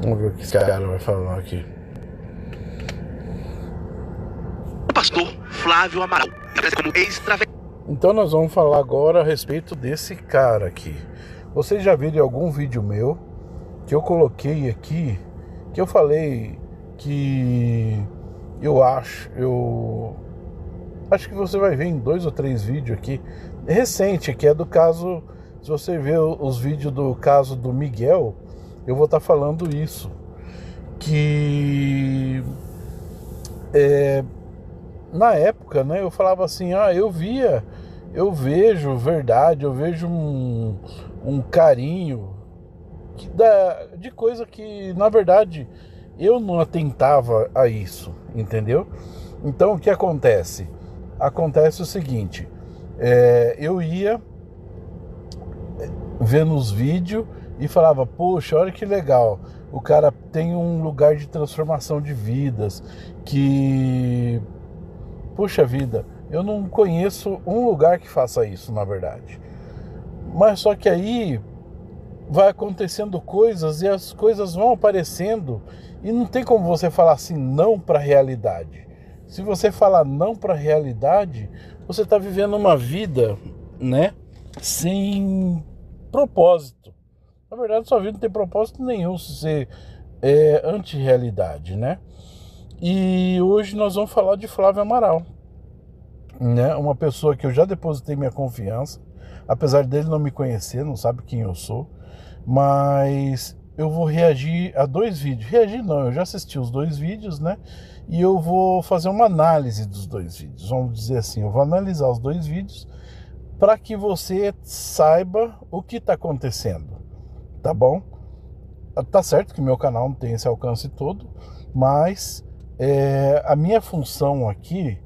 Vamos ver o que esse cara vai falar aqui. O pastor Flávio Amaral, como ex-travesti. Então nós vamos falar agora a respeito desse cara aqui. Vocês já viram algum vídeo meu que eu coloquei aqui, que eu falei que eu acho que você vai ver em 2 ou 3 vídeos aqui, recente, que é do caso, se você ver os vídeos do caso do Miguel, eu vou estar falando isso, que na época, né, eu falava assim, eu vejo verdade, eu vejo um carinho de coisa que, na verdade, eu não atentava a isso, entendeu? Então, o que acontece? Acontece o seguinte, eu ia vendo os vídeos e falava, poxa, olha que legal, o cara tem um lugar de transformação de vidas, que, puxa vida, eu não conheço um lugar que faça isso, na verdade. Mas só que aí vai acontecendo coisas e as coisas vão aparecendo e não tem como você falar assim não para a realidade. Se você falar não para a realidade, você está vivendo uma vida, né, sem propósito. Na verdade, sua vida não tem propósito nenhum se você é anti-realidade, né? E hoje nós vamos falar de Flávio Amaral, né? Uma pessoa que eu já depositei minha confiança, apesar dele não me conhecer, não sabe quem eu sou, mas eu vou reagir a 2 vídeos. Reagir não, eu já assisti os 2 vídeos, né? E eu vou fazer uma análise dos 2 vídeos. Vamos dizer assim, eu vou analisar os 2 vídeos para que você saiba o que está acontecendo, tá bom? Tá certo que meu canal não tem esse alcance todo, mas a minha função aqui,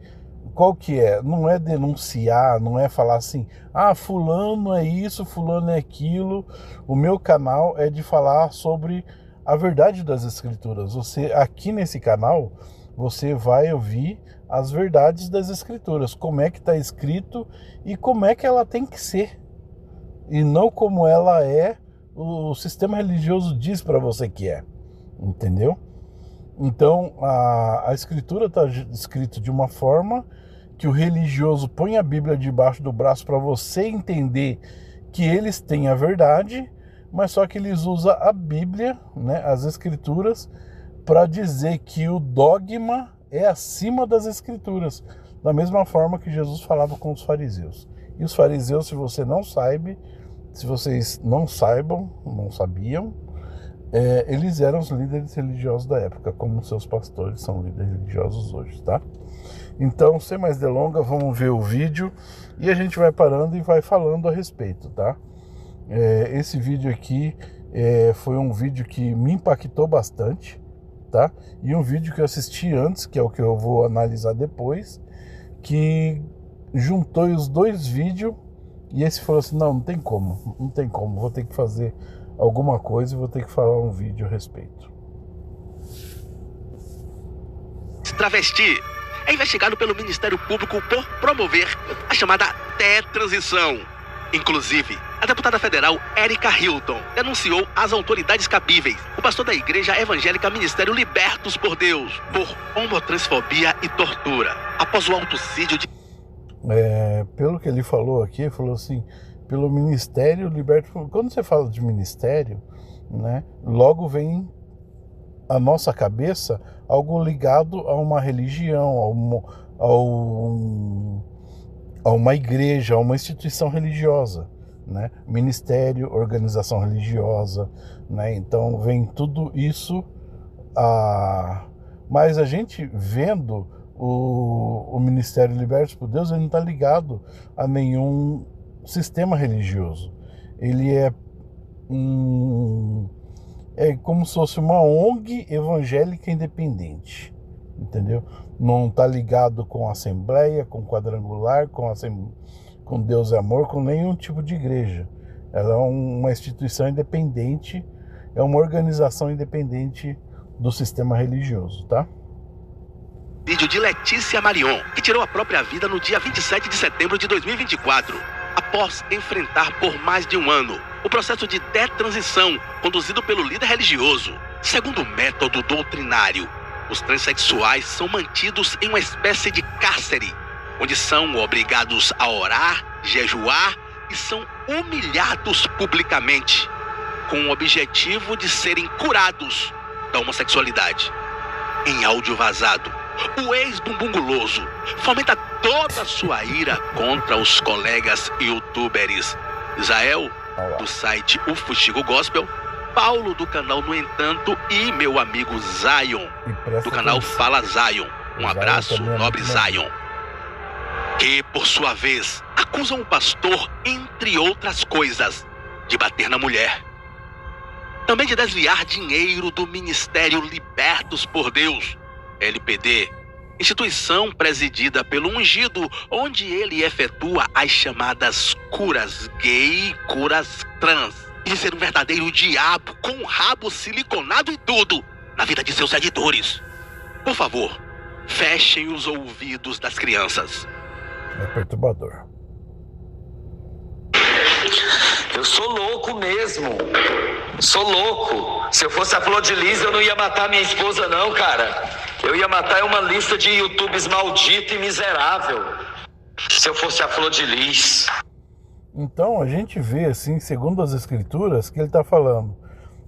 qual que é? Não é denunciar, não é falar assim, fulano é isso, fulano é aquilo. O meu canal é de falar sobre a verdade das escrituras. Você, aqui nesse canal, você vai ouvir as verdades das escrituras, como é que está escrito e como é que ela tem que ser, e não como ela o sistema religioso diz para você que é, entendeu? Então a escritura está escrita de uma forma que o religioso põe a Bíblia debaixo do braço para você entender que eles têm a verdade, mas só que eles usam a Bíblia, né, as escrituras, para dizer que o dogma é acima das escrituras, da mesma forma que Jesus falava com os fariseus. E os fariseus, se você não sabe, se vocês não sabiam, eles eram os líderes religiosos da época, como seus pastores são líderes religiosos hoje, tá? Então, sem mais delongas, vamos ver o vídeo e a gente vai parando e vai falando a respeito, tá? Esse vídeo aqui foi um vídeo que me impactou bastante, tá? E um vídeo que eu assisti antes, que é o que eu vou analisar depois, que juntou os 2 vídeos e esse falou assim, não tem como, vou ter que fazer alguma coisa e vou ter que falar um vídeo a respeito. Travesti é investigado pelo Ministério Público por promover a chamada transição. Inclusive, a deputada federal Érica Hilton denunciou às autoridades cabíveis o pastor da igreja evangélica Ministério Libertos por Deus por homotransfobia e tortura, após o autocídio de... Pelo que ele falou aqui, ele falou assim, pelo Ministério Libertos... Quando você fala de ministério, né, logo vem à nossa cabeça algo ligado a uma religião, a uma igreja, a uma instituição religiosa, né? Ministério, organização religiosa, né? Então vem tudo isso, mas a gente vendo o Ministério Libertos por Deus, ele não está ligado a nenhum sistema religioso. Ele é como se fosse uma ONG evangélica independente, entendeu? Não está ligado com Assembleia, com Quadrangular, com Deus é Amor, com nenhum tipo de igreja. Ela é uma instituição independente, é uma organização independente do sistema religioso, tá? Vídeo de Letícia Marion, que tirou a própria vida no dia 27 de setembro de 2024, após enfrentar por mais de um ano o processo de detransição conduzido pelo líder religioso. Segundo o método doutrinário, os transexuais são mantidos em uma espécie de cárcere, onde são obrigados a orar, jejuar e são humilhados publicamente, com o objetivo de serem curados da homossexualidade. Em áudio vazado, o ex-bumbum guloso fomenta toda a sua ira contra os colegas youtubers Israel, do site O Fuxico Gospel, Paulo, do canal No Entanto, e meu amigo Zion, do canal Fala Zion. Um abraço, nobre Zion. Que, por sua vez, acusam o pastor, entre outras coisas, de bater na mulher. Também de desviar dinheiro do Ministério Libertos por Deus, LPD, instituição presidida pelo ungido, onde ele efetua as chamadas curas gay e curas trans, e de ser um verdadeiro diabo com um rabo siliconado e tudo na vida de seus seguidores. Por favor, fechem os ouvidos das crianças. É perturbador. Eu sou louco mesmo. Sou louco. Se eu fosse a Flor de Lis, eu não ia matar minha esposa não, cara. Eu ia matar uma lista de YouTubes maldito e miserável. Se eu fosse a Flor de Lis. Então a gente vê, assim, segundo as escrituras, que ele está falando: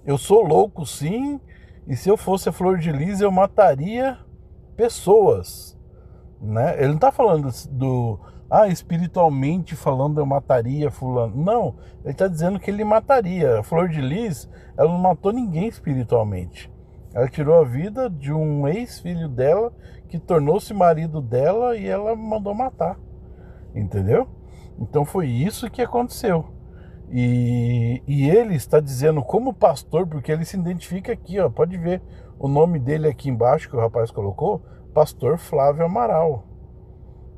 eu sou louco sim, e se eu fosse a Flor de Lis eu mataria pessoas, né? Ele não está falando espiritualmente falando eu mataria fulano. Não, ele está dizendo que ele mataria. A Flor de Lis, ela não matou ninguém espiritualmente. Ela tirou a vida de um ex-filho dela, que tornou-se marido dela, e ela mandou matar. Entendeu? Então foi isso que aconteceu. E ele está dizendo como pastor, porque ele se identifica aqui, ó, pode ver o nome dele aqui embaixo que o rapaz colocou, Pastor Flávio Amaral.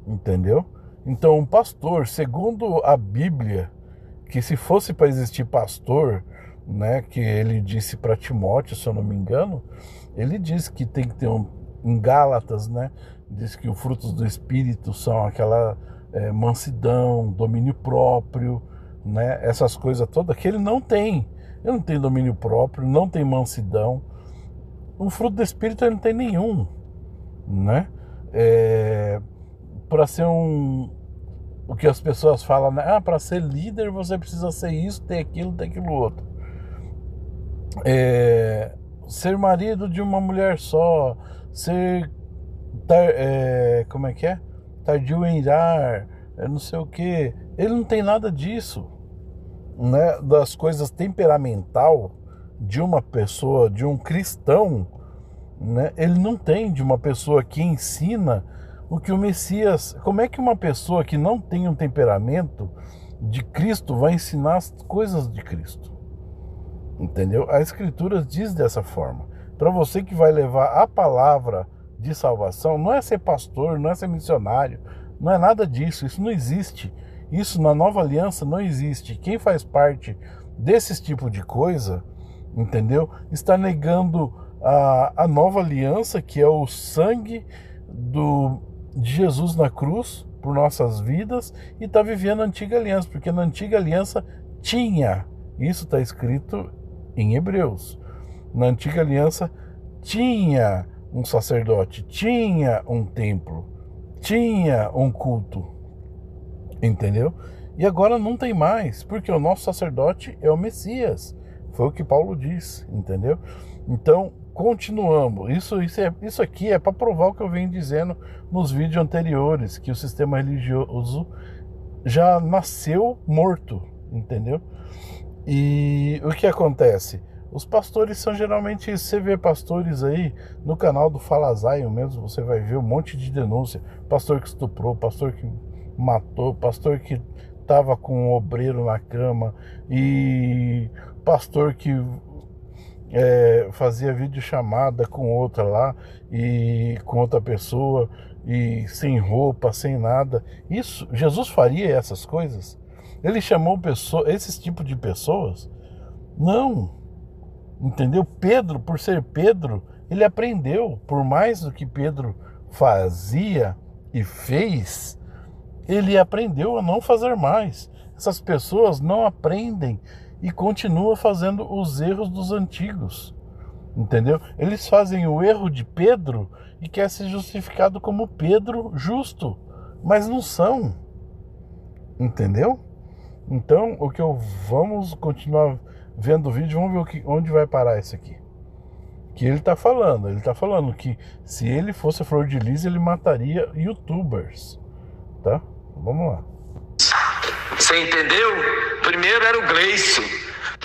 Entendeu? Então um pastor, segundo a Bíblia, que se fosse para existir pastor, né, que ele disse para Timóteo, se eu não me engano, ele disse que tem que ter em Gálatas, né, diz que os frutos do Espírito são aquela mansidão, domínio próprio, né, essas coisas todas que ele não tem. Ele não tem domínio próprio, não tem mansidão. O fruto do Espírito ele não tem nenhum, né? Para ser o que as pessoas falam, né? Para ser líder você precisa ser isso, ter aquilo outro. Ser marido de uma mulher só, ser como é que é? Tardio em irar, não sei o que. Ele não tem nada disso, né? Das coisas temperamental de uma pessoa, de um cristão, né? Ele não tem, de uma pessoa que ensina o que o Messias. Como é que uma pessoa que não tem um temperamento de Cristo vai ensinar as coisas de Cristo? Entendeu? A Escritura diz dessa forma. Para você que vai levar a palavra de salvação, não é ser pastor, não é ser missionário, não é nada disso, isso não existe. Isso na nova aliança não existe. Quem faz parte desse tipo de coisa, entendeu? Está negando a nova aliança, que é o sangue de Jesus na cruz por nossas vidas, e está vivendo a antiga aliança, porque na antiga aliança tinha, isso está escrito em Hebreus, na antiga aliança tinha um sacerdote, tinha um templo, tinha um culto, entendeu? E agora não tem mais, porque o nosso sacerdote é o Messias, foi o que Paulo diz, entendeu? Então, continuamos. Isso aqui é para provar o que eu venho dizendo nos vídeos anteriores, que o sistema religioso já nasceu morto, entendeu? E o que acontece? Os pastores são geralmente, você vê pastores aí no canal do Fala Zion mesmo, você vai ver um monte de denúncia. Pastor que estuprou, pastor que matou, pastor que estava com um obreiro na cama, e pastor que fazia videochamada com outra lá, e com outra pessoa, e sem roupa, sem nada. Isso, Jesus faria essas coisas? Ele chamou esses tipos de pessoas? Não. Entendeu? Pedro, por ser Pedro, ele aprendeu. Por mais do que Pedro fazia e fez, ele aprendeu a não fazer mais. Essas pessoas não aprendem e continuam fazendo os erros dos antigos. entendeu? Eles fazem o erro de Pedro e quer ser justificado como Pedro justo, mas não são, entendeu? Então, vamos continuar vendo o vídeo, vamos ver onde vai parar isso aqui. Que ele tá falando que se ele fosse a Flor de Lis, ele mataria YouTubers, tá? Vamos lá. Você entendeu? Primeiro era o Gleison,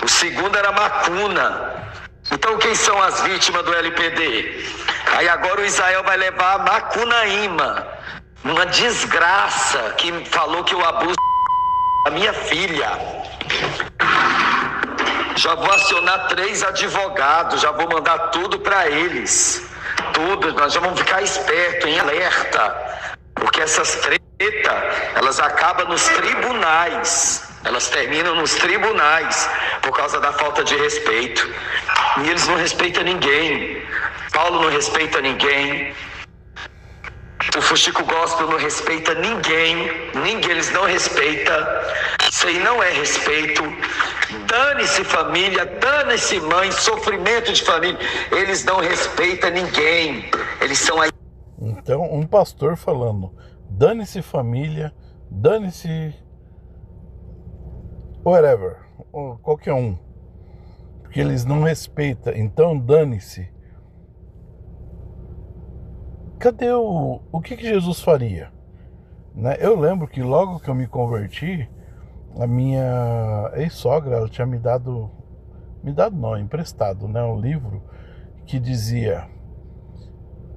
o segundo era a Macuna. Então quem são as vítimas do LPD? Aí agora o Israel vai levar a Macunaíma, uma desgraça que falou que eu abuso da minha filha. Já vou acionar 3 advogados, já vou mandar tudo para eles. Tudo, nós já vamos ficar espertos, em alerta. Porque essas tretas, elas acabam nos tribunais. Elas terminam nos tribunais por causa da falta de respeito. E eles não respeitam ninguém. Paulo não respeita ninguém. O Fuxico Gospel não respeita ninguém. Eles não respeitam. Isso aí não é respeito. Dane-se família, dane-se mãe, sofrimento de família. Eles não respeitam ninguém. Eles são aí. Então, um pastor falando, dane-se família, dane-se whatever, qualquer um, porque eles não respeitam, então dane-se. Cadê o que Jesus faria? Né? Eu lembro que logo que eu me converti, a minha ex-sogra, ela tinha emprestado, né, um livro que dizia: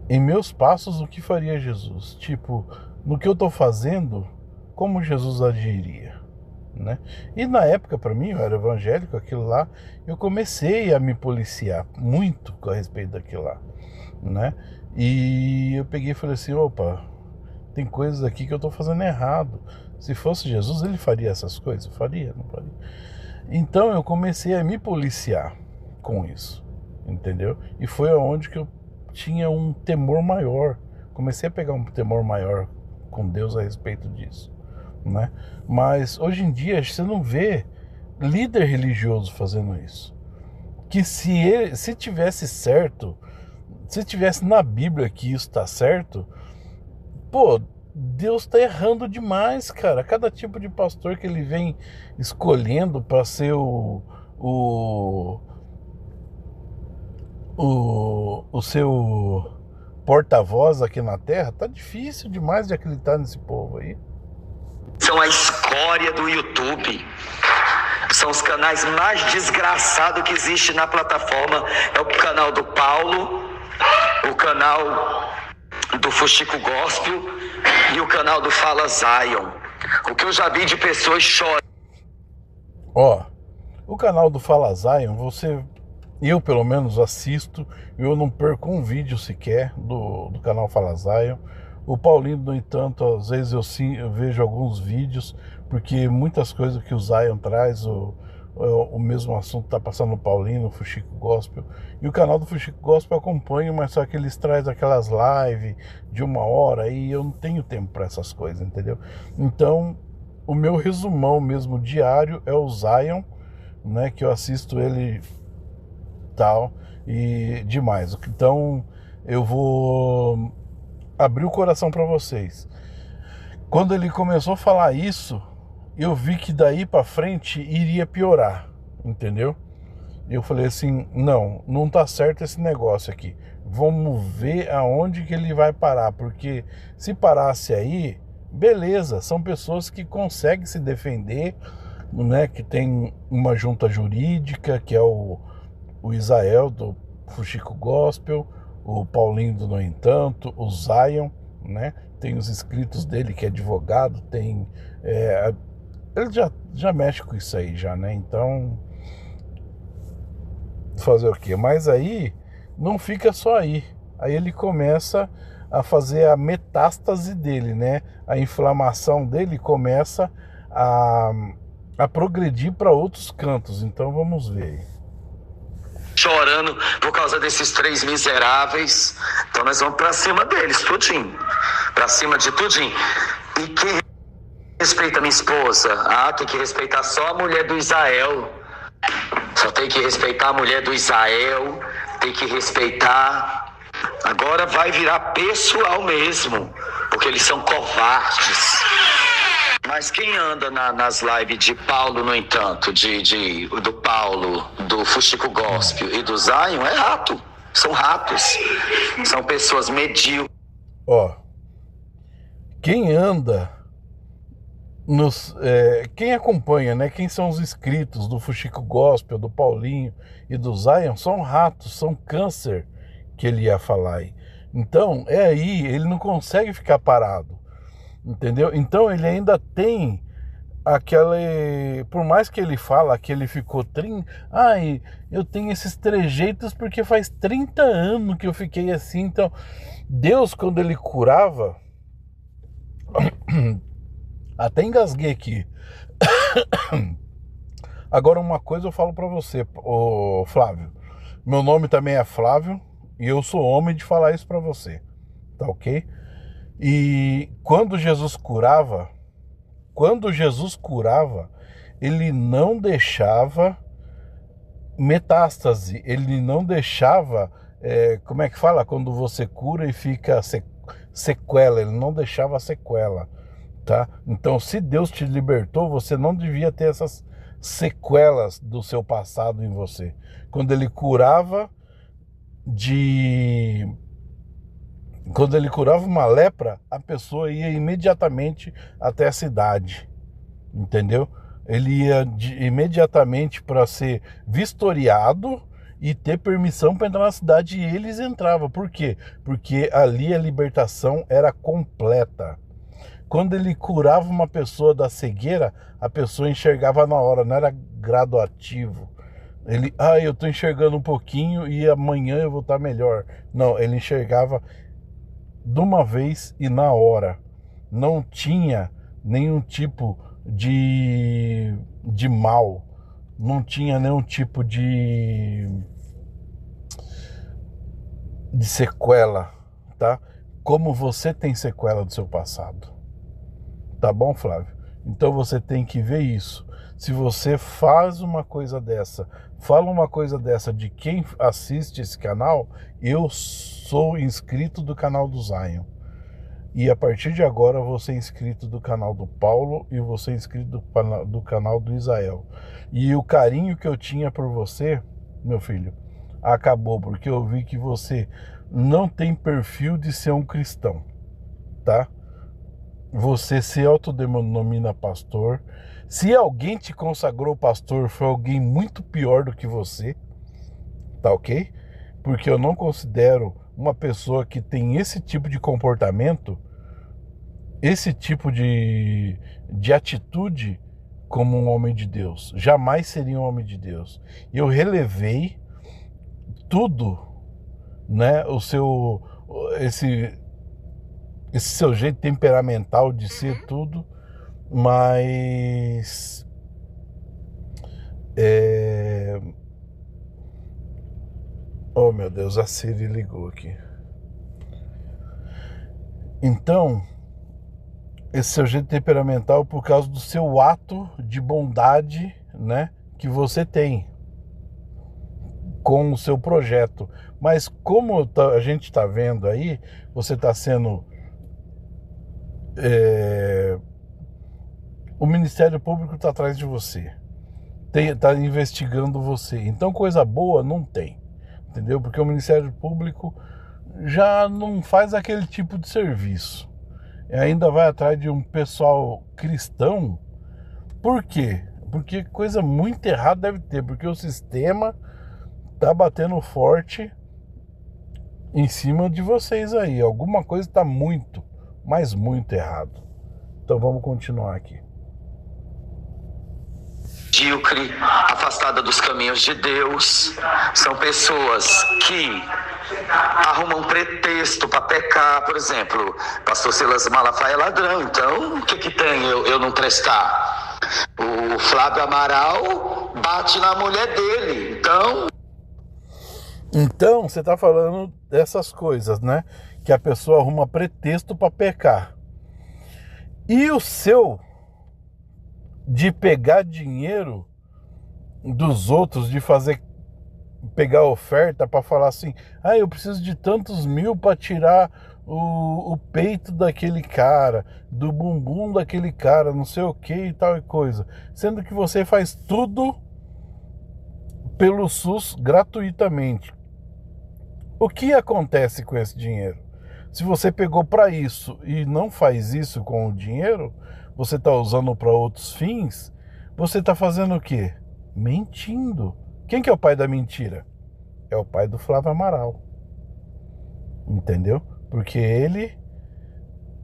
em meus passos, o que faria Jesus? Tipo, no que eu tô fazendo, como Jesus agiria, né? E na época, para mim, eu era evangélico, aquilo lá, eu comecei a me policiar muito a respeito daquilo lá, né? E eu peguei e falei assim, opa, tem coisas aqui que eu tô fazendo errado. Se fosse Jesus, ele faria essas coisas? Faria, não faria? Então eu comecei a me policiar com isso, entendeu? E foi aonde que eu tinha um temor maior, comecei a pegar um temor maior com Deus a respeito disso, né? Mas hoje em dia você não vê líder religioso fazendo isso. Que se tivesse certo, se tivesse na Bíblia que isso tá certo, pô, Deus tá errando demais, cara. Cada tipo de pastor que ele vem escolhendo para ser o seu porta-voz aqui na terra, tá difícil demais de acreditar nesse povo aí. São a escória do YouTube. São os canais mais desgraçados que existe na plataforma. É o canal do Paulo, o canal do Fuxico Gospel e o canal do Fala Zion. O que eu já vi de pessoas chorando. Ó, o canal do Fala Zion, eu pelo menos assisto, eu não perco um vídeo sequer do canal Fala Zion. O Paulinho, no entanto, às vezes eu vejo alguns vídeos, porque muitas coisas que o Zion traz, o mesmo assunto está passando no Paulinho, no Fuxico Gospel. E o canal do Fuxico Gospel eu acompanho, mas só que eles trazem aquelas lives de 1 hora e eu não tenho tempo para essas coisas, entendeu? Então, o meu resumão mesmo diário é o Zion, né, que eu assisto ele tal e demais. Então eu vou abrir o coração para vocês. Quando ele começou a falar isso, eu vi que daí para frente iria piorar, entendeu? Eu falei assim, não tá certo esse negócio aqui. Vamos ver aonde que ele vai parar, porque se parasse aí, beleza, são pessoas que conseguem se defender, né, que tem uma junta jurídica, que é o Israel do Fuxico Gospel, o Paulinho do No Entanto, o Zion, né? Tem os escritos dele, que é advogado, tem... ele já mexe com isso aí já, né? Então, fazer o quê? Mas aí, não fica só aí. Aí ele começa a fazer a metástase dele, né? A inflamação dele começa a progredir para outros cantos. Então, vamos ver. Chorando por causa desses 3 miseráveis. Então nós vamos pra cima deles, tudinho. Pra cima de tudinho. E quem respeita minha esposa? Tem que respeitar só a mulher do Israel. Só tem que respeitar a mulher do Israel. tem que respeitar. Agora vai virar pessoal mesmo, porque eles são covardes. Mas quem anda nas lives de Paulo, no entanto, do Paulo, do Fuxico Gospel e do Zion, é rato. São ratos. São pessoas medíocres. Ó, quem anda quem acompanha, né? Quem são os inscritos do Fuxico Gospel, do Paulinho e do Zion, são ratos, são câncer que ele ia falar aí. Então, aí, ele não consegue ficar parado, entendeu? Então, ele ainda tem por mais que ele fala que ele ficou eu tenho esses trejeitos porque faz 30 anos que eu fiquei assim. Então, Deus, quando ele curava, até engasguei aqui. Agora, uma coisa eu falo pra você, ô Flávio. Meu nome também é Flávio e eu sou homem de falar isso pra você, tá ok? E quando Jesus curava, ele não deixava metástase, ele não deixava, como é que fala? Quando você cura e fica sequela, ele não deixava sequela, tá? Então, se Deus te libertou, você não devia ter essas sequelas do seu passado em você. Quando ele curava uma lepra, a pessoa ia imediatamente até a cidade, entendeu? Ele ia imediatamente para ser vistoriado e ter permissão para entrar na cidade, e eles entravam. Por quê? Porque ali a libertação era completa. Quando ele curava uma pessoa da cegueira, a pessoa enxergava na hora, não era graduativo. Ele, eu tô enxergando um pouquinho e amanhã eu vou estar melhor. Não, ele enxergava de uma vez e na hora. Não tinha nenhum tipo de mal. Não tinha nenhum tipo de sequela, tá? Como você tem sequela do seu passado. Tá bom, Flávio? Então você tem que ver isso. Se você faz uma coisa dessa, fala uma coisa dessa de quem assiste esse canal, eu sou inscrito do canal do Zion. E a partir de agora você é inscrito do canal do Paulo e você é inscrito do canal do Israel. E o carinho que eu tinha por você, meu filho, acabou, porque eu vi que você não tem perfil de ser um cristão, tá? Você se autodenomina pastor. Se alguém te consagrou pastor, foi alguém muito pior do que você, tá ok? Porque eu não considero uma pessoa que tem esse tipo de comportamento, esse tipo de atitude como um homem de Deus. Jamais seria um homem de Deus. Eu relevei tudo, né? Esse seu jeito temperamental de ser tudo, mas oh meu Deus, a Siri ligou aqui. Então, esse seu jeito temperamental por causa do seu ato de bondade, né, que você tem com o seu projeto. Mas como a gente está vendo aí, você está sendo o Ministério Público está atrás de você, está investigando você. Então coisa boa não tem, entendeu? Porque o Ministério Público já não faz aquele tipo de serviço, ainda vai atrás de um pessoal cristão. Por quê? Porque coisa muito errada deve ter, porque o sistema tá batendo forte em cima de vocês aí. Alguma coisa está muito, mas muito errado. Então vamos continuar aqui. Medíocre, afastada dos caminhos de Deus. São pessoas que arrumam pretexto para pecar. Por exemplo, pastor Silas Malafaia é ladrão, então o que tem eu não prestar? O Flávio Amaral bate na mulher dele, então você tá falando dessas coisas, né? Que a pessoa arruma pretexto para pecar. E o seu de pegar dinheiro dos outros, de fazer pegar a oferta para falar assim, eu preciso de tantos mil para tirar o peito daquele cara, do bumbum daquele cara, não sei o que e tal e coisa. Sendo que você faz tudo pelo SUS gratuitamente. O que acontece com esse dinheiro? Se você pegou para isso e não faz isso com o dinheiro, você está usando para outros fins, você está fazendo o quê? Mentindo. Quem que é o pai da mentira? É o pai do Flávio Amaral. Entendeu? Porque ele,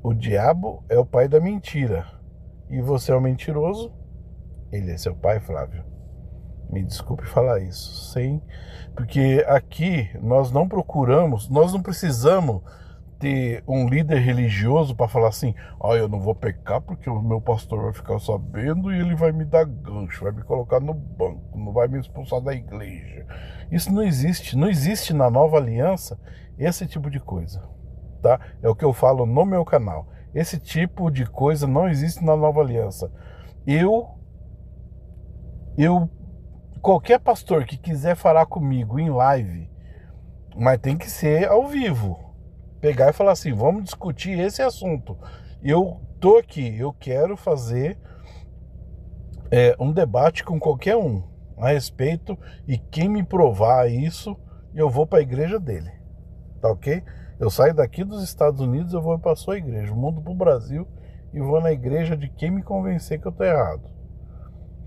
o diabo, é o pai da mentira. E você é o mentiroso? Ele é seu pai, Flávio? Me desculpe falar isso. Sim, porque aqui nós não procuramos, nós não precisamos ter um líder religioso para falar assim, eu não vou pecar porque o meu pastor vai ficar sabendo e ele vai me dar gancho, vai me colocar no banco, não vai me expulsar da igreja. Isso não existe. Não existe na nova aliança esse tipo de coisa, tá? É o que eu falo no meu canal. Esse tipo de coisa não existe na nova aliança. Qualquer pastor que quiser falar comigo em live, mas tem que ser ao vivo, pegar e falar assim, vamos discutir esse assunto. Eu tô aqui, eu quero fazer um debate com qualquer um a respeito, e quem me provar isso, eu vou para a igreja dele, tá ok? Eu saio daqui dos Estados Unidos, eu vou para a sua igreja, mudo para o Brasil e vou na igreja de quem me convencer que eu tô errado.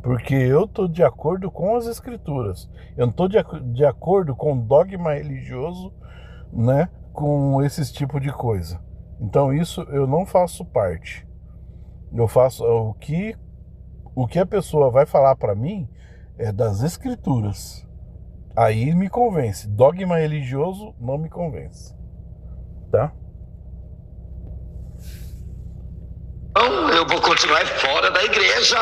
Porque eu tô de acordo com as escrituras. Eu não tô de acordo com dogma religioso, né? Com esse tipo de coisa. Então isso eu não faço parte. Eu faço o que a pessoa vai falar para mim é das escrituras. Aí me convence. Dogma religioso não me convence. Tá? Então eu vou continuar fora da igreja.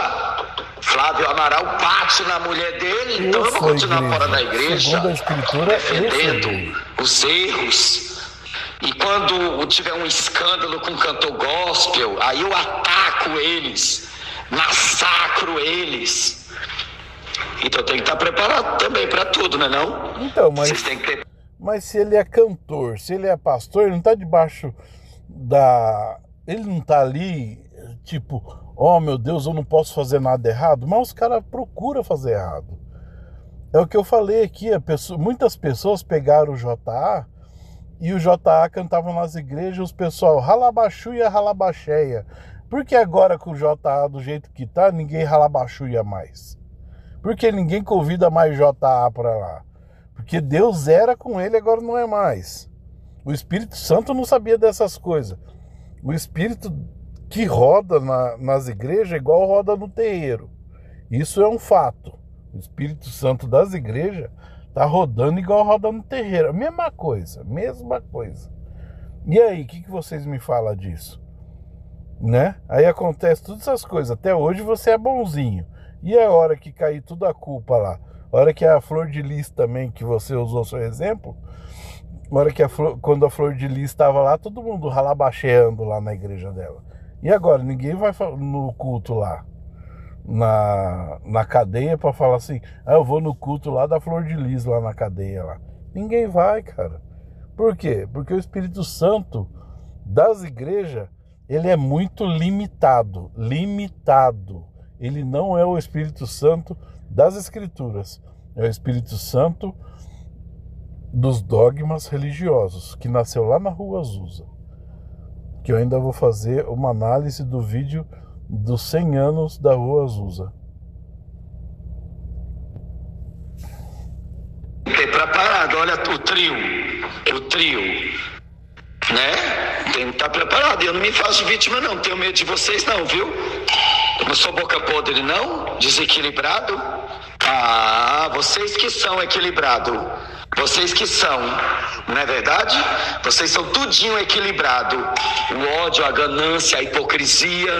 Flávio Amaral bate na mulher dele, então eu vou continuar fora da igreja, segundo a escritura, defendendo os erros. E quando tiver um escândalo com cantor gospel, aí eu ataco eles, massacro eles. Então tem que estar preparado também para tudo, né não? Então, vocês têm que ter... mas se ele é cantor, se ele é pastor, ele não está debaixo da... Ele não está ali, tipo, meu Deus, eu não posso fazer nada errado. Mas os caras procuram fazer errado. É o que eu falei aqui, muitas pessoas pegaram o JA e o JA cantava nas igrejas, os pessoal ralabachuia, ralabacheia. Por que agora com o JA do jeito que tá, ninguém ralabachuia mais? Por que ninguém convida mais JA para lá? Porque Deus era com ele, agora não é mais. O Espírito Santo não sabia dessas coisas. O Espírito que roda nas igrejas é igual roda no terreiro. Isso é um fato. O Espírito Santo das igrejas tá rodando igual roda no terreiro. Mesma coisa. E aí, o que vocês me falam disso? Né? Aí acontece todas essas coisas. Até hoje você é bonzinho. E a hora que cair tudo a culpa lá? A hora que a Flor de Lis também, que você usou seu exemplo, a hora que quando a Flor de Lis estava lá, todo mundo ralabacheando lá na igreja dela. E agora, ninguém vai no culto lá, na cadeia, para falar assim, eu vou no culto lá da Flor de Lis, lá na cadeia lá. Ninguém vai, cara. Por quê? Porque o Espírito Santo das igrejas, ele é muito limitado. Ele não é o Espírito Santo das Escrituras. É o Espírito Santo dos dogmas religiosos, que nasceu lá na Rua Azusa. Que eu ainda vou fazer uma análise do vídeo dos 100 anos da Rua Azusa. Tem preparado, olha o trio, né? Tem que estar preparado. Eu não me faço de vítima não, tenho medo de vocês não, viu? Eu não sou boca podre não, desequilibrado. Vocês que são equilibrados. Vocês que são, não é verdade? Vocês são tudinho equilibrado. O ódio, a ganância, a hipocrisia,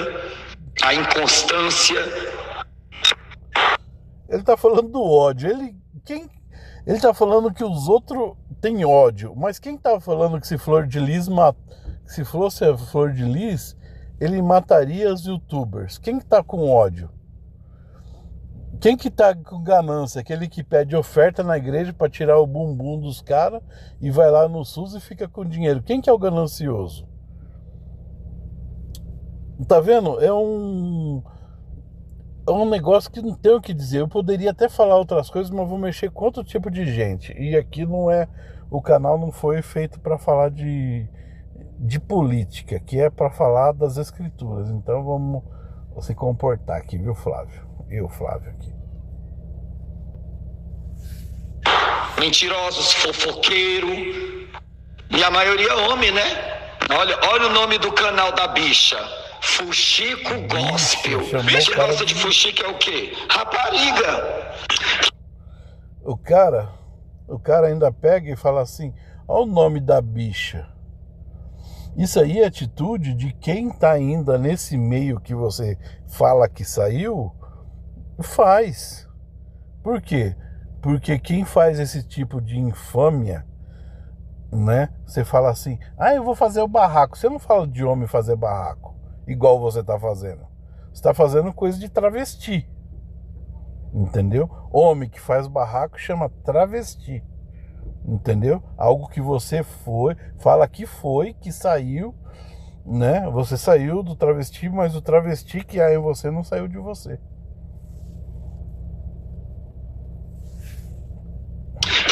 a inconstância. Ele tá falando do ódio. Ele tá falando que os outros têm ódio. Mas quem tá falando que se fosse a Flor de Lis, ele mataria os youtubers? Quem tá com ódio? Quem que tá com ganância? Aquele que pede oferta na igreja para tirar o bumbum dos caras e vai lá no SUS e fica com dinheiro. Quem que é o ganancioso? Tá vendo? É um negócio que não tem o que dizer. Eu poderia até falar outras coisas, mas vou mexer com outro tipo de gente. E aqui não é... O canal não foi feito para falar de política, que é para falar das escrituras. Então vamos se comportar aqui, viu, Flávio? Flávio, aqui. Mentirosos, fofoqueiro. E a maioria homem, né? Olha o nome do canal da bicha. Fuxico Gospel. Bicha gosta de fuxico é o quê? Rapariga. O cara ainda pega e fala assim: olha o nome da bicha. Isso aí é atitude de quem tá ainda nesse meio que você fala que saiu, faz. Por quê? Porque quem faz esse tipo de infâmia, né? Você fala assim: eu vou fazer o barraco. Você não fala de homem fazer barraco, igual você tá fazendo. Você tá fazendo coisa de travesti. Entendeu? Homem que faz barraco chama travesti. Entendeu? Algo que você fala que que saiu, né? Você saiu do travesti, mas o travesti que há em você não saiu de você.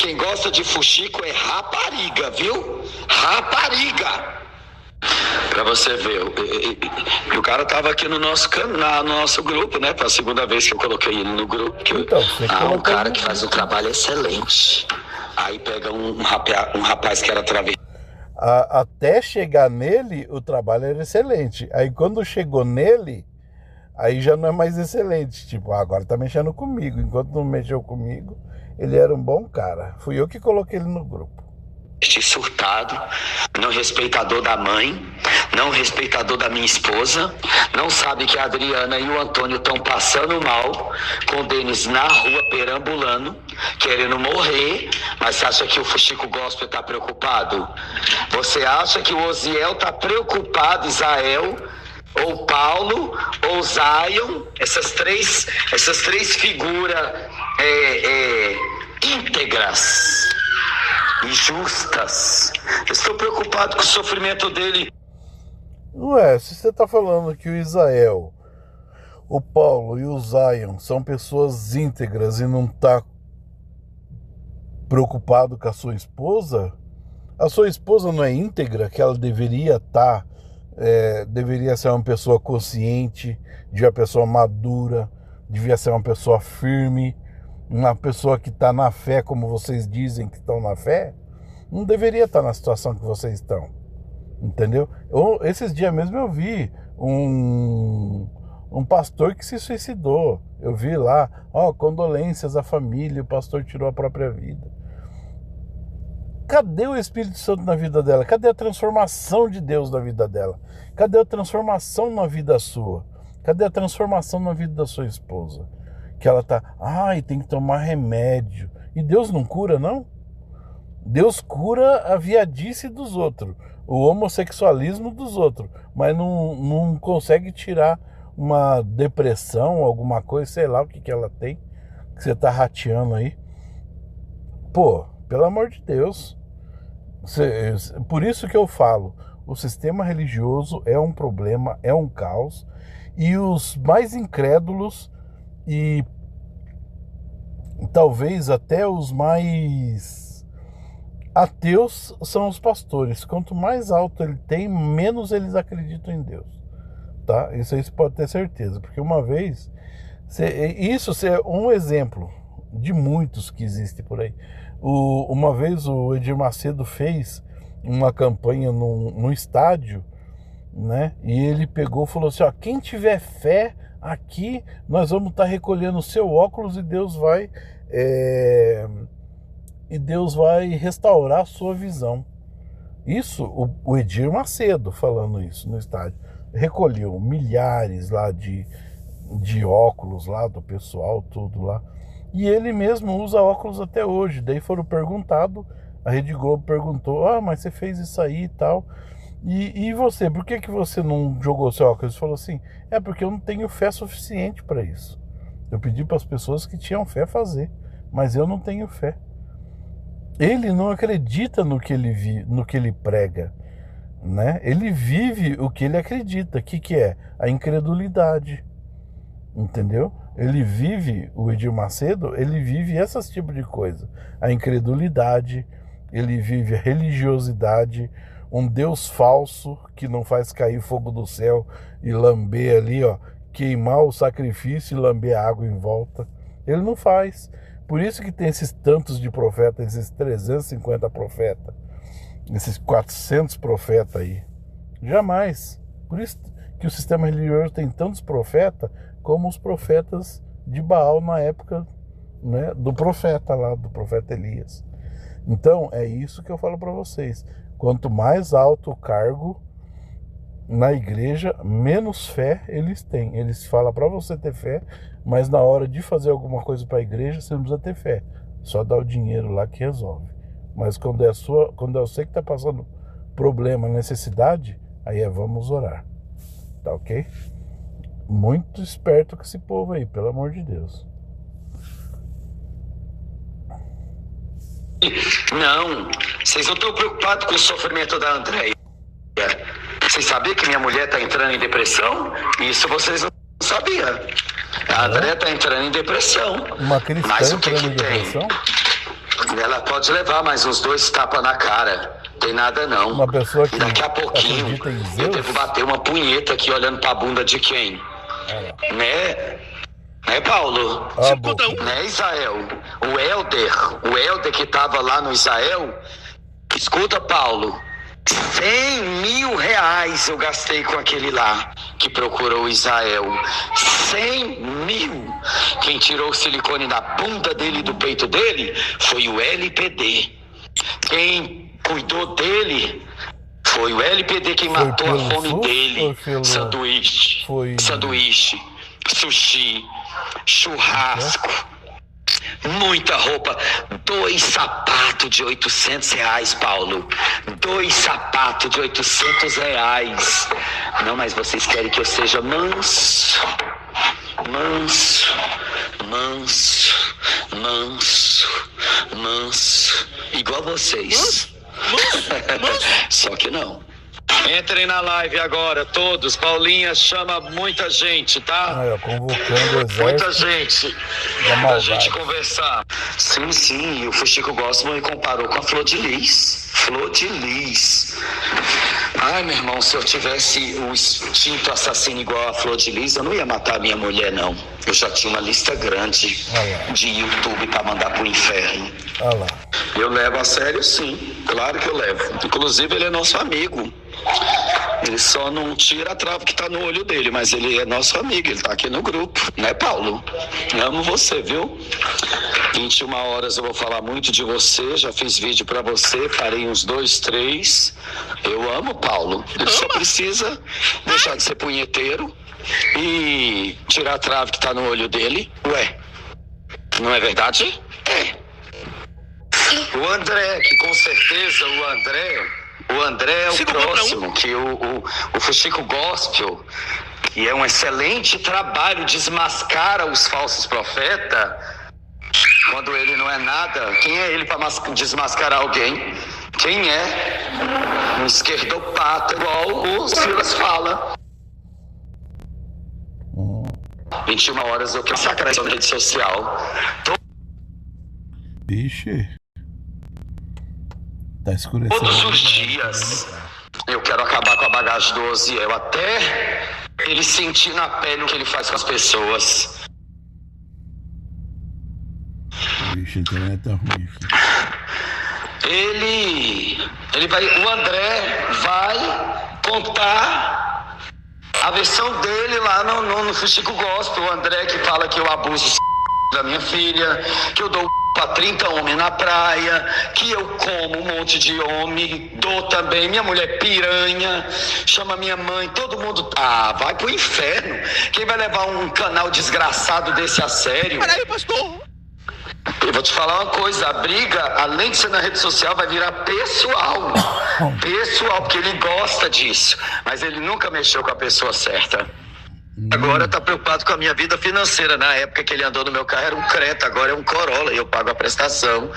Quem gosta de fuxico é rapariga, viu? Rapariga! Pra você ver, o cara tava aqui no nosso canal, no nosso grupo, né? Foi a segunda vez que eu coloquei ele no grupo. Então, um cara que faz um trabalho excelente. Aí pega um rapaz que era travesti. Até chegar nele, o trabalho era excelente. Aí quando chegou nele, aí já não é mais excelente. Tipo, agora tá mexendo comigo. Enquanto não mexeu comigo, ele era um bom cara. Fui eu que coloquei ele no grupo. Surtado, não respeitador da mãe, não respeitador da minha esposa, não sabe que a Adriana e o Antônio estão passando mal com o Denis na rua perambulando, querendo morrer. Mas você acha que o Fuxico Gospel está preocupado? Você acha que o Osiel está preocupado, Israel, ou Paulo, ou Zion, essas três figuras íntegras e justas? Eu estou preocupado com o sofrimento dele. Ué, se você está falando que o Israel, o Paulo e o Zion são pessoas íntegras e não está preocupado com a sua esposa não é íntegra, que ela deveria deveria ser uma pessoa consciente, devia ser uma pessoa madura, devia ser uma pessoa firme, uma pessoa que está na fé, como vocês dizem que estão na fé, não deveria estar na situação que vocês estão, entendeu? Esses dias mesmo eu vi um pastor que se suicidou. Eu vi lá, condolências à família, o pastor tirou a própria vida. Cadê o Espírito Santo na vida dela? Cadê a transformação de Deus na vida dela? Cadê a transformação na vida sua? Cadê a transformação na vida da sua esposa? Que ela tá, tem que tomar remédio. E Deus não cura, não? Deus cura a viadice dos outros, o homossexualismo dos outros, mas não consegue tirar uma depressão, alguma coisa, sei lá o que ela tem, que você tá rateando aí. Pô, pelo amor de Deus. Por isso que eu falo, o sistema religioso é um problema, é um caos, e os mais incrédulos e talvez até os mais ateus são os pastores. Quanto mais alto ele tem, menos eles acreditam em Deus, tá? Isso aí você pode ter certeza, porque uma vez, isso é um exemplo de muitos que existem por aí. Uma vez o Edir Macedo fez uma campanha num estádio, né? E ele pegou e falou assim: quem tiver fé aqui, nós vamos estar recolhendo o seu óculos e Deus vai restaurar a sua visão. Isso, o Edir Macedo falando isso no estádio. Recolheu milhares lá de óculos lá do pessoal, tudo lá. E ele mesmo usa óculos até hoje. Daí foram perguntado, a Rede Globo perguntou: mas você fez isso aí e tal. E você, por que você não jogou seu óculos? Ele falou assim: porque eu não tenho fé suficiente para isso. Eu pedi para as pessoas que tinham fé fazer, mas eu não tenho fé. Ele não acredita no que ele prega, né? Ele vive o que ele acredita. O que é? A incredulidade, entendeu? Ele vive, o Edir Macedo, ele vive esses tipos de coisa. A incredulidade, ele vive a religiosidade, um Deus falso que não faz cair fogo do céu e lamber ali, ó, queimar o sacrifício e lamber a água em volta. Ele não faz. Por isso que tem esses tantos de profetas, esses 350 profetas, esses 400 profetas aí. Jamais. Por isso que o sistema religioso tem tantos profetas como os profetas de Baal na época, né, do profeta lá, do profeta Elias. Então, é isso que eu falo para vocês. Quanto mais alto o cargo na igreja, menos fé eles têm. Eles falam para você ter fé, mas na hora de fazer alguma coisa para a igreja, você não precisa ter fé. Só dá o dinheiro lá que resolve. Mas quando é você que está passando problema, necessidade, aí vamos orar. Tá ok? Muito esperto com esse povo aí, pelo amor de Deus. Não, vocês não estão preocupados com o sofrimento da Andréia. Vocês sabiam que minha mulher está entrando em depressão? Isso vocês não sabiam. A Andréia está entrando em depressão. Uma cristã mas o que entrando em tem? depressão? Ela pode levar mais uns 2 tapas na cara. Tem nada não. Uma pessoa que e daqui a pouquinho acredita em Zeus? eu devo bater uma punheta aqui olhando pra bunda de quem? Né, Paulo? Né, Israel? O Helder que tava lá no Israel, escuta, Paulo, 100 mil reais eu gastei com aquele lá que procurou Israel. 100 mil. Quem tirou o silicone da bunda dele e do peito dele foi o LPD. Quem cuidou dele foi o LPD. Quem matou a fome dele. Sanduíche, sushi, churrasco, muita roupa. 2 sapatos de 800 reais, Paulo. 2 sapatos de 800 reais. Não, mas vocês querem que eu seja manso, igual vocês. Só que não. Entrem na live agora, todos. Paulinha chama muita gente, tá? Convocando o exército. Muita gente. Pra gente conversar. Sim. E o Fuxico Gospel me comparou com a Flor de Lis. Flor de Lis. Ai, meu irmão, se eu tivesse o instinto assassino igual a Flor de Lis, eu não ia matar a minha mulher, não. Eu já tinha uma lista grande de YouTube pra mandar pro inferno. Eu levo a sério, sim. Claro que eu levo. Inclusive, ele é nosso amigo. Ele só não tira a trava que tá no olho dele, mas ele é nosso amigo, ele tá aqui no grupo, né, Paulo? Eu amo você, viu? 21 horas eu vou falar muito de você, já fiz vídeo pra você, parei uns 2, 3. Eu amo Paulo. Ele só precisa deixar de ser punheteiro e tirar a trava que tá no olho dele. Ué, não é verdade? É. O André, que com certeza o André é o próximo, que o Fuxico Gospel, que é um excelente trabalho, desmascara os falsos profetas, quando ele não é nada. Quem é ele para desmascarar alguém? Quem é? Um esquerdopata, igual o Silas fala. 21 horas eu quero sacrar essa rede social. Biche. Tá escurecendo. Todos os dias eu quero acabar com a bagagem do Osiel, até ele sentir na pele o que ele faz com as pessoas. Bicho, a internet tá ruim. O André vai contar a versão dele lá no Fuxico Gospel. O André que fala que eu abuso da minha filha, que eu dou pra 30 homens na praia, que eu como um monte de homem, dou também, minha mulher piranha, chama minha mãe, todo mundo, vai pro inferno. Quem vai levar um canal desgraçado desse a sério? Peraí, pastor. Eu vou te falar uma coisa, a briga, além de ser na rede social, vai virar pessoal, porque ele gosta disso, mas ele nunca mexeu com a pessoa certa. Agora tá preocupado com a minha vida financeira. Na época que ele andou no meu carro era um Creta, agora é um Corolla e eu pago a prestação.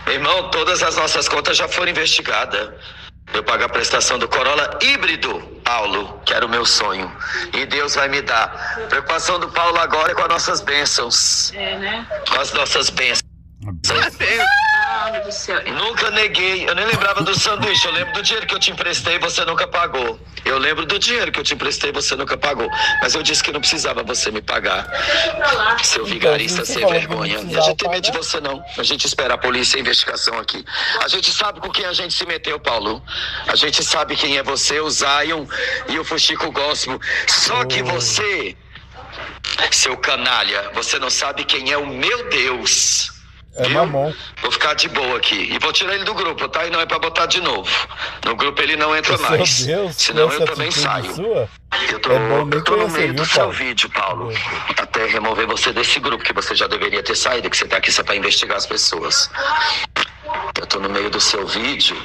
Meu irmão, todas as nossas contas já foram investigadas. Eu pago a prestação do Corolla híbrido, Paulo, que era o meu sonho. E Deus vai me dar. A preocupação do Paulo agora é com as nossas bênçãos. Né? Com as nossas bênçãos. Do céu. Nunca neguei, eu nem lembrava do sanduíche. Eu lembro do dinheiro que eu te emprestei e você nunca pagou. Eu lembro do dinheiro que eu te emprestei e você nunca pagou. Mas eu disse que não precisava você me pagar. Seu vigarista sem vergonha. A gente tem medo de você não. A gente espera a polícia e a investigação aqui. A gente sabe com quem a gente se meteu, Paulo. A gente sabe quem é você, o Zion e o Fuxico Gospel. Só que você, seu canalha, você não sabe quem é o meu Deus. É mamão. Vou ficar de boa aqui. E vou tirar ele do grupo, tá? E não é pra botar de novo. No grupo ele não entra mais. Deus, senão eu também saio. Sua? Eu tô no meio do seu vídeo, Paulo. Até remover você desse grupo, que você já deveria ter saído, que você tá aqui só pra investigar as pessoas. Eu tô no meio do seu vídeo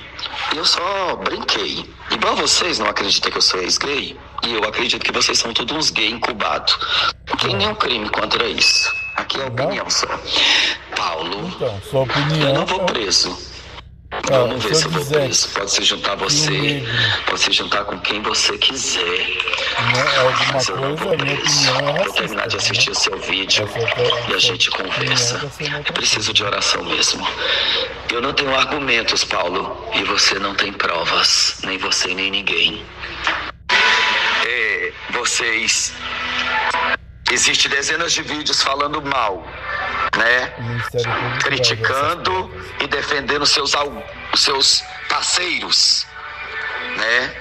e eu só brinquei. Igual vocês não acreditam que eu sou ex-gay, e eu acredito que vocês são todos uns gays incubados. Não tem nenhum crime contra isso. Aqui é opinião só. Paulo, então, sua opinião, eu não vou preso. Vamos ver se eu vou preso. Pode se juntar a você, pode se juntar com quem você quiser. Mas eu não vou preso. Vou terminar de assistir o seu vídeo e a gente conversa. Eu preciso de oração mesmo. Eu não tenho argumentos, Paulo, e você não tem provas. Nem você, nem ninguém. Vocês... Existem dezenas de vídeos falando mal, né? Criticando e defendendo os seus parceiros, né?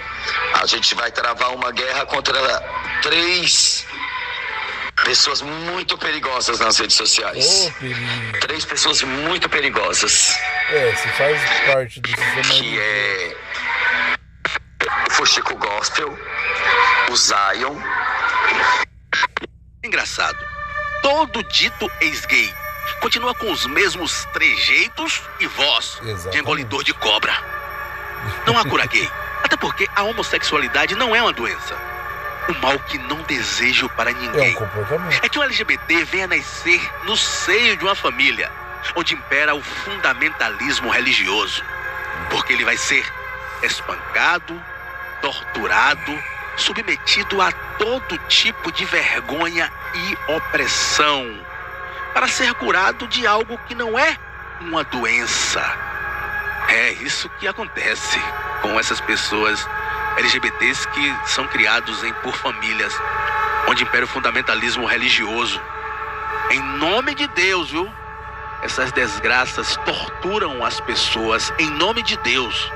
A gente vai travar uma guerra contra 3 pessoas muito perigosas nas redes sociais. 3 pessoas muito perigosas. Se faz parte do sistema. Que é o Fuxico Gospel, o Zion. Engraçado, todo dito ex-gay continua com os mesmos trejeitos e voz de engolidor de cobra. Não há cura gay, até porque a homossexualidade não é uma doença. Um mal que não desejo para ninguém. É que o LGBT venha nascer no seio de uma família onde impera o fundamentalismo religioso, porque ele vai ser espancado, torturado, submetido a todo tipo de vergonha e opressão, para ser curado de algo que não é uma doença. É isso que acontece com essas pessoas LGBTs que são criados por famílias onde impera o fundamentalismo religioso. Em nome de Deus, viu? Essas desgraças torturam as pessoas em nome de Deus.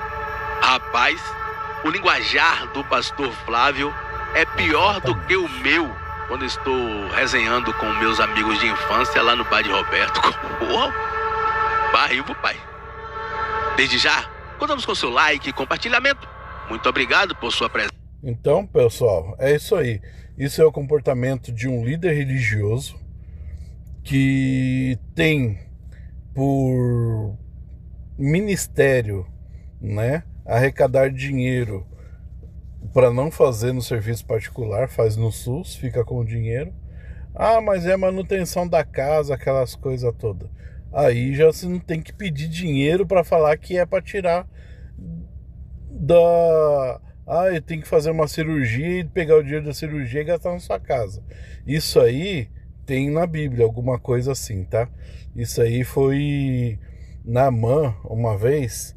Rapaz, o linguajar do pastor Flávio é pior do que o meu quando estou resenhando com meus amigos de infância lá no Padre Roberto. Porra, barril pro pai. Desde já, contamos com seu like e compartilhamento. Muito obrigado por sua presença. Então, pessoal, é isso aí. Isso é o comportamento de um líder religioso que tem por ministério, né, arrecadar dinheiro para não fazer no serviço particular, faz no SUS, fica com o dinheiro. Mas é manutenção da casa, aquelas coisas todas. Aí já você não tem que pedir dinheiro para falar que é para tirar da... eu tenho que fazer uma cirurgia e pegar o dinheiro da cirurgia e gastar na sua casa. Isso aí tem na Bíblia, alguma coisa assim, tá? Isso aí foi Naamã, uma vez,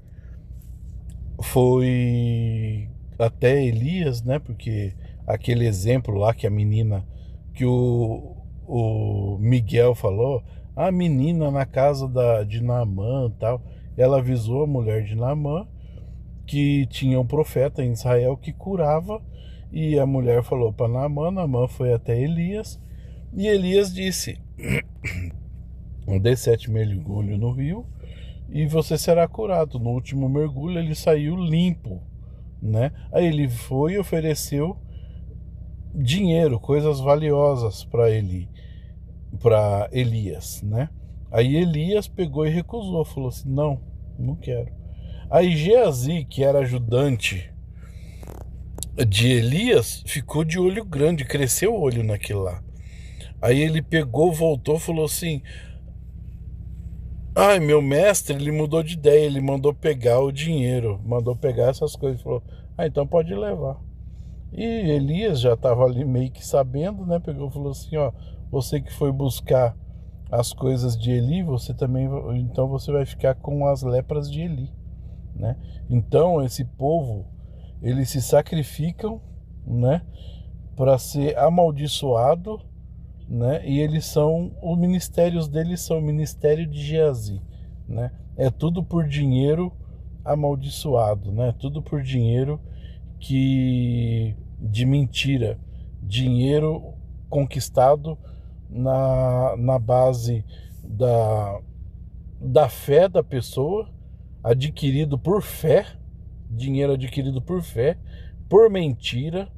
foi até Elias, né? Porque aquele exemplo lá que a menina, que o Miguel falou, a menina na casa de Naamã e tal, ela avisou a mulher de Naamã que tinha um profeta em Israel que curava, e a mulher falou para Naamã foi até Elias, e Elias disse: dê 7 mergulhos no rio e você será curado. No último mergulho ele saiu limpo, né? Aí ele foi e ofereceu dinheiro, coisas valiosas para Elias, né? Aí Elias pegou e recusou, falou assim: não quero. Aí Geazi, que era ajudante de Elias ficou de olho grande, cresceu o olho naquilo lá. Aí ele pegou, voltou, falou assim: ai, meu mestre, ele mudou de ideia, ele mandou pegar o dinheiro, mandou pegar essas coisas. Falou: ah, então pode levar. E Elias já estava ali meio que sabendo, né? Pegou e falou assim: ó, você que foi buscar as coisas de Eli, você também, então você vai ficar com as lepras de Eli, né? Então esse povo, eles se sacrificam, né, para ser amaldiçoado, né? E eles são, os ministérios deles são o ministério de Geazi, né? É tudo por dinheiro amaldiçoado, né? Tudo por dinheiro de mentira, dinheiro conquistado na base da fé da pessoa, adquirido por fé, dinheiro adquirido por mentira,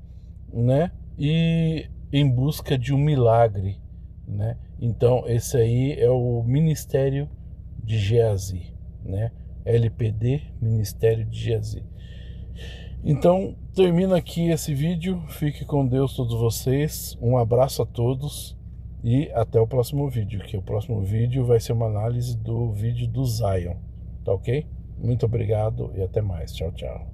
né? E em busca de um milagre, né? Então esse aí é o ministério de Geazi, né? LPD, Ministério de Geazi. Então termina aqui esse vídeo. Fique com Deus todos vocês. Um abraço a todos e até o próximo vídeo, que o próximo vídeo vai ser uma análise do vídeo do Zion, tá ok? Muito obrigado e até mais. Tchau, tchau.